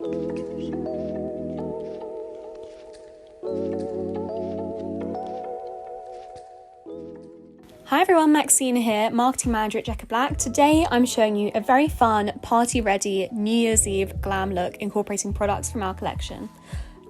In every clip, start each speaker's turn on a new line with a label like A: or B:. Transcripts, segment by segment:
A: Hi everyone, Maxine here, Marketing Manager at Jecca Blac. Today I'm showing you a very fun, party-ready New Year's Eve glam look incorporating products from our collection.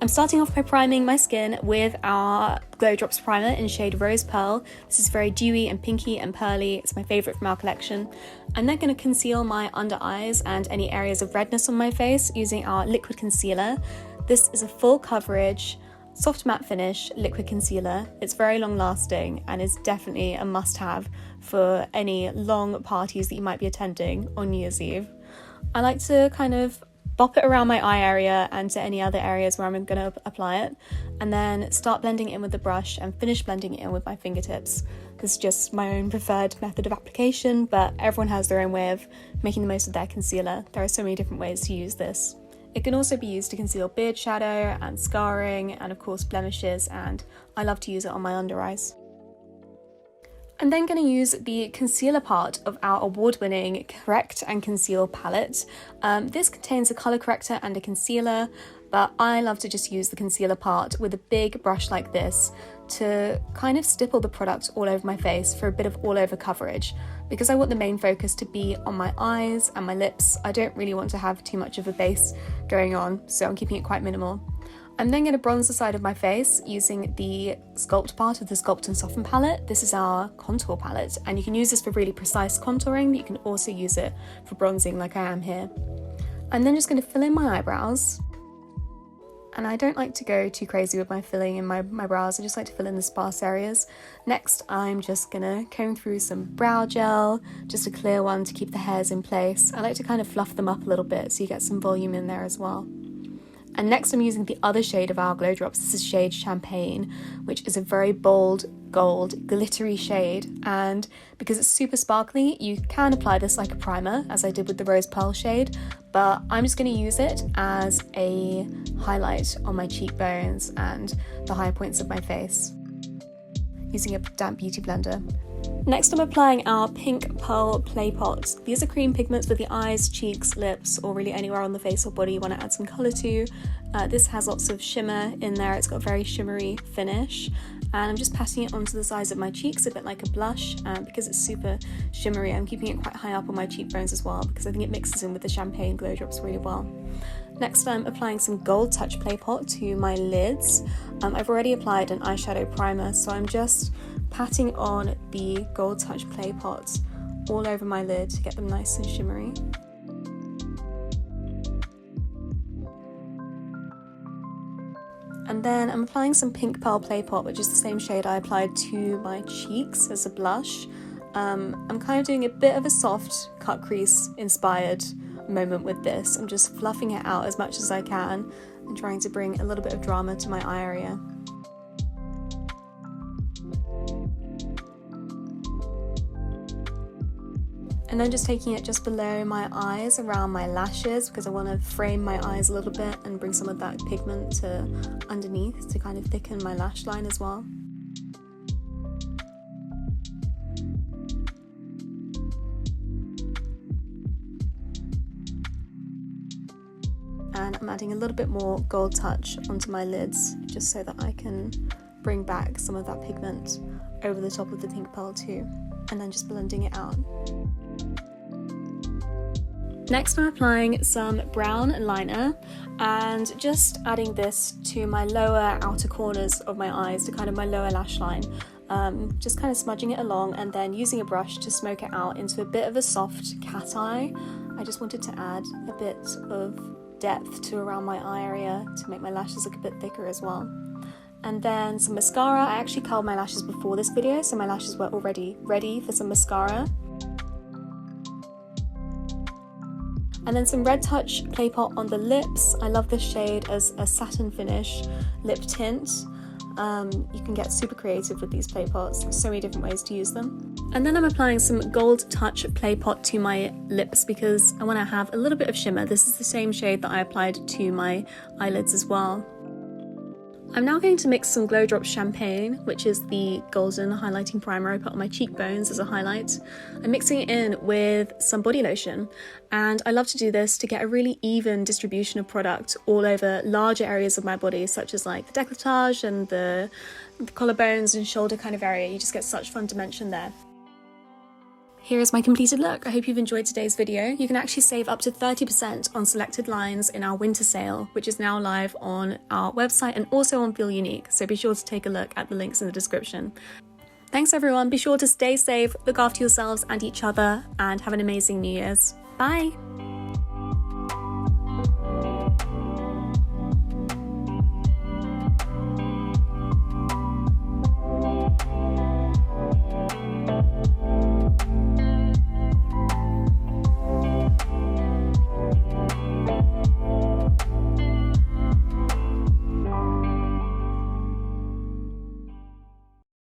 A: I'm starting off by priming my skin with our Glow Drops Primer in shade Rose Pearl. This is very dewy and pinky and pearly. It's my favourite from our collection. I'm then going to conceal my under eyes and any areas of redness on my face using our liquid concealer. This is a full coverage, soft matte finish liquid concealer. It's very long lasting and is definitely a must-have for any long parties that you might be attending on New Year's Eve. I like to kind of bop it around my eye area and to any other areas where I'm going to apply it, and then start blending it in with the brush and finish blending it in with my fingertips. This is just my own preferred method of application, but everyone has their own way of making the most of their concealer. There are so many different ways to use this. It can also be used to conceal beard shadow and scarring and of course blemishes, and I love to use it on my under eyes. I'm then going to use the concealer part of our award-winning Correct and Conceal palette. This contains a colour corrector and a concealer, but I love to just use the concealer part with a big brush like this to kind of stipple the product all over my face for a bit of all-over coverage. Because I want the main focus to be on my eyes and my lips, I don't really want to have too much of a base going on, so I'm keeping it quite minimal. I'm then going to bronze the side of my face using the Sculpt part of the Sculpt and Soften palette. This is our contour palette, and you can use this for really precise contouring, but you can also use it for bronzing like I am here. I'm then just going to fill in my eyebrows. And I don't like to go too crazy with my filling in my brows, I just like to fill in the sparse areas. Next, I'm just gonna comb through some brow gel, just a clear one to keep the hairs in place. I like to kind of fluff them up a little bit so you get some volume in there as well. And next I'm using the other shade of our Glow Drops. This is shade Champagne, which is a very bold gold glittery shade, and because it's super sparkly you can apply this like a primer as I did with the Rose Pearl shade, but I'm just going to use it as a highlight on my cheekbones and the higher points of my face using a damp beauty blender. Next I'm applying our Pink Pearl Play Pot. These are cream pigments for the eyes, cheeks, lips, or really anywhere on the face or body you want to add some colour to. This has lots of shimmer in there, it's got a very shimmery finish, and I'm just patting it onto the sides of my cheeks a bit like a blush, and because it's super shimmery I'm keeping it quite high up on my cheekbones as well because I think it mixes in with the Champagne Glow Drops really well. Next I'm applying some Gold Touch Play Pot to my lids. I've already applied an eyeshadow primer, so I'm just patting on the Gold Touch Play Pot all over my lid to get them nice and shimmery. And then I'm applying some Pink Pearl Play Pot, which is the same shade I applied to my cheeks as a blush. I'm kind of doing a bit of a soft cut crease inspired moment with this. I'm just fluffing it out as much as I can and trying to bring a little bit of drama to my eye area. And then just taking it just below my eyes, around my lashes, because I want to frame my eyes a little bit and bring some of that pigment to underneath to kind of thicken my lash line as well. And I'm adding a little bit more Gold Touch onto my lids just so that I can bring back some of that pigment over the top of the Pink Pearl too, and then just blending it out. Next I'm applying some brown liner and just adding this to my lower outer corners of my eyes, to kind of my lower lash line. Just kind of smudging it along and then using a brush to smoke it out into a bit of a soft cat eye. I just wanted to add a bit of depth to around my eye area to make my lashes look a bit thicker as well. And then some mascara. I actually curled my lashes before this video, so my lashes were already ready for some mascara. And then some Red Touch Play Pot on the lips. I love this shade as a satin finish lip tint. You can get super creative with these play pots. There's so many different ways to use them. And then I'm applying some Gold Touch Play Pot to my lips because I want to have a little bit of shimmer. This is the same shade that I applied to my eyelids as well. I'm now going to mix some Glow Drop Champagne, which is the golden highlighting primer I put on my cheekbones as a highlight. I'm mixing it in with some body lotion, and I love to do this to get a really even distribution of product all over larger areas of my body, such as like the décolletage and the collarbones and shoulder kind of area. You just get such fun dimension there. Here is my completed look. I hope you've enjoyed today's video. You can actually save up to 30% on selected lines in our winter sale, which is now live on our website and also on Feel Unique, so be sure to take a look at the links in the description. Thanks everyone, be sure to stay safe, look after yourselves and each other, and have an amazing New Year's. Bye!